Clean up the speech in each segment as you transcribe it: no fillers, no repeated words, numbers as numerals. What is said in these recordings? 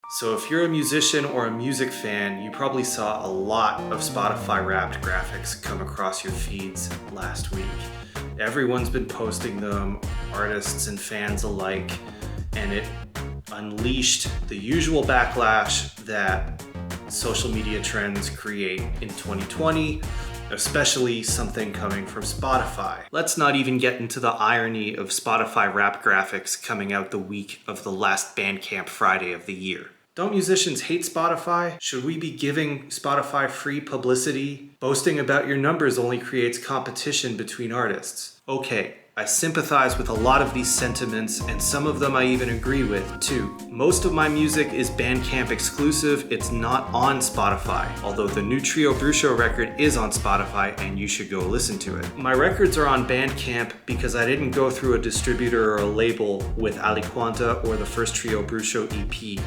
So if you're a musician or a music fan, you probably saw a lot of Spotify Wrapped graphics come across your feeds last week. Everyone's been posting them, artists and fans alike, and it unleashed the usual backlash that social media trends create in 2020, especially something coming from Spotify. Let's not even get into the irony of Spotify Wrapped graphics coming out the week of the last Bandcamp Friday of the year. Don't musicians hate Spotify? Should we be giving Spotify free publicity? Boasting about your numbers only creates competition between artists. Okay, I sympathize with a lot of these sentiments, and some of them I even agree with too. Most of my music is Bandcamp exclusive. It's not on Spotify, although the new Trio Brucho record is on Spotify and you should go listen to it. My records are on Bandcamp because I didn't go through a distributor or a label with Aliquanta or the first Trio Brucho EP.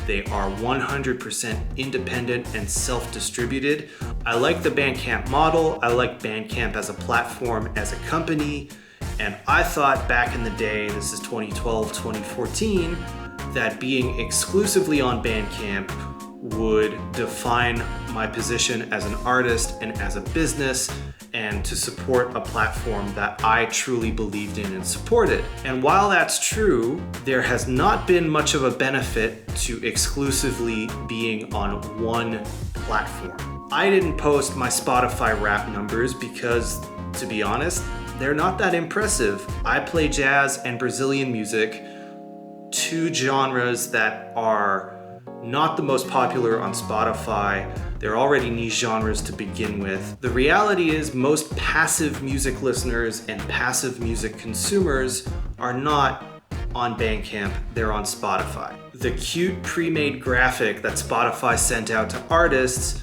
They are 100% independent and self-distributed. I like the Bandcamp model. I like Bandcamp as a platform, as a company. And I thought back in the day, this is 2012, 2014, that being exclusively on Bandcamp would define my position as an artist and as a business, and to support a platform that I truly believed in and supported. And while that's true, there has not been much of a benefit to exclusively being on one platform. I didn't post my Spotify Wrapped numbers because, to be honest, they're not that impressive. I play jazz and Brazilian music, two genres that are not the most popular on Spotify. They're already niche genres to begin with. The reality is most passive music listeners and passive music consumers are not on Bandcamp, they're on Spotify. The cute pre-made graphic that Spotify sent out to artists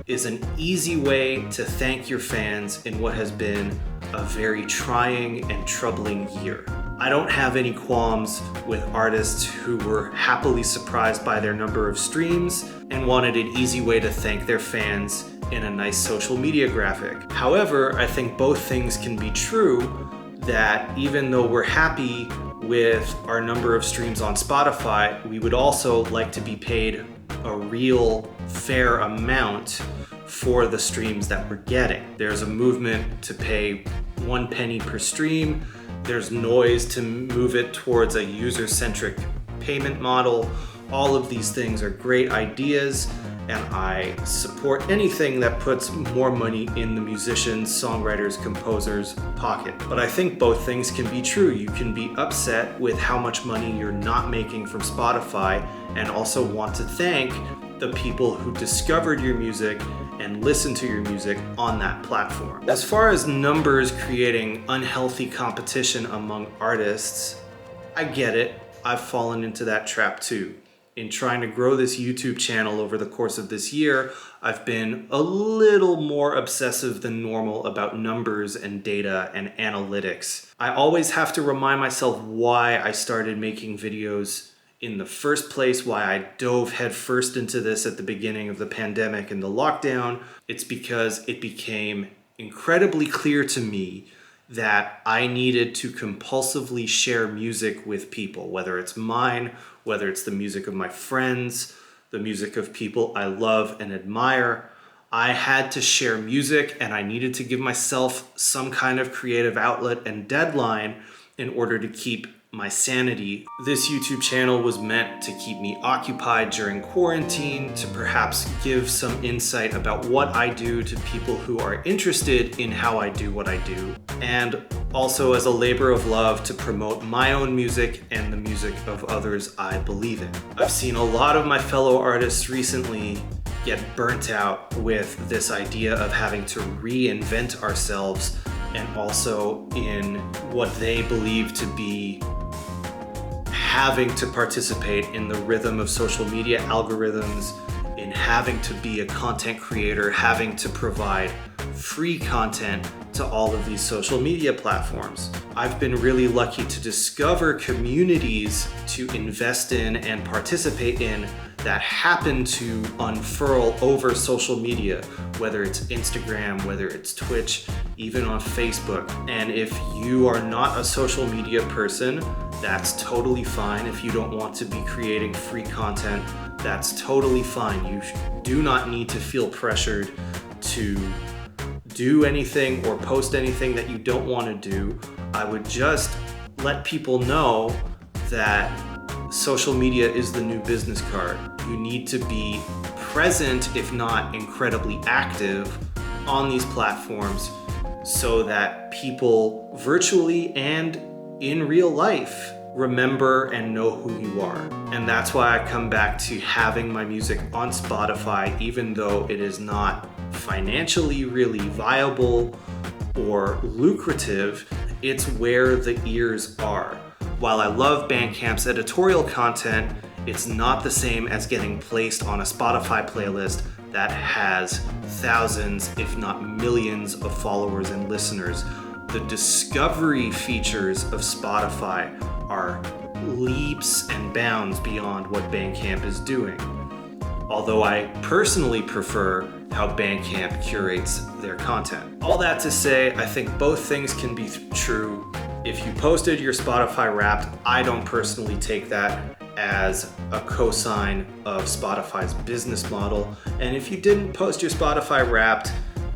is an easy way to thank your fans in what has been a very trying and troubling year. I don't have any qualms with artists who were happily surprised by their number of streams and wanted an easy way to thank their fans in a nice social media graphic. However, I think both things can be true, that even though we're happy with our number of streams on Spotify, we would also like to be paid a real fair amount for the streams that we're getting. There's a movement to pay 1 penny per stream. There's noise to move it towards a user-centric payment model. All of these things are great ideas, and I support anything that puts more money in the musicians, songwriters, composers' pocket. But I think both things can be true. You can be upset with how much money you're not making from Spotify and also want to thank the people who discovered your music and listen to your music on that platform. As far as numbers creating unhealthy competition among artists, I get it. I've fallen into that trap too. In trying to grow this YouTube channel over the course of this year, I've been a little more obsessive than normal about numbers and data and analytics. I always have to remind myself why I started making videos in the first place, why I dove headfirst into this at the beginning of the pandemic and the lockdown. It's because it became incredibly clear to me that I needed to compulsively share music with people, whether it's mine, whether it's the music of my friends, the music of people I love and admire. I had to share music, and I needed to give myself some kind of creative outlet and deadline in order to keep my sanity. This YouTube channel was meant to keep me occupied during quarantine, to perhaps give some insight about what I do to people who are interested in how I do what I do, and also as a labor of love to promote my own music and the music of others I believe in. I've seen a lot of my fellow artists recently get burnt out with this idea of having to reinvent ourselves, and also in what they believe to be having to participate in the rhythm of social media algorithms, in having to be a content creator, having to provide free content to all of these social media platforms. I've been really lucky to discover communities to invest in and participate in that happen to unfurl over social media, whether it's Instagram, whether it's Twitch, even on Facebook. And if you are not a social media person, that's totally fine. If you don't want to be creating free content That's totally fine. You do not need to feel pressured to do anything or post anything that you don't want to do. I would just let people know that social media is the new business card. You need to be present, if not incredibly active, on these platforms so that people virtually and in real life remember and know who you are. And that's why I come back to having my music on Spotify, even though it is not financially really viable or lucrative. It's where the ears are. While I love Bandcamp's editorial content, it's not the same as getting placed on a Spotify playlist that has thousands, if not millions, of followers and listeners. The discovery features of Spotify are leaps and bounds beyond what Bandcamp is doing. Although I personally prefer how Bandcamp curates their content. All that to say, I think both things can be true. If you posted your Spotify Wrapped, I don't personally take that as a cosign of Spotify's business model. And if you didn't post your Spotify Wrapped,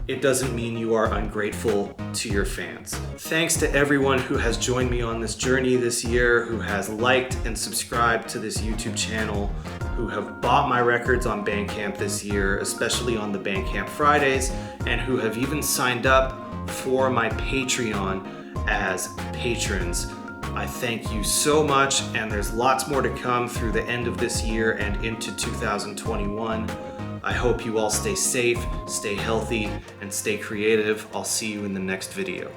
it doesn't mean you are ungrateful to your fans. Thanks to everyone who has joined me on this journey this year, who has liked and subscribed to this YouTube channel, who have bought my records on Bandcamp this year, especially on the Bandcamp Fridays, and who have even signed up for my Patreon as patrons. I thank you so much, and there's lots more to come through the end of this year and into 2021. I hope you all stay safe, stay healthy, and stay creative. I'll see you in the next video.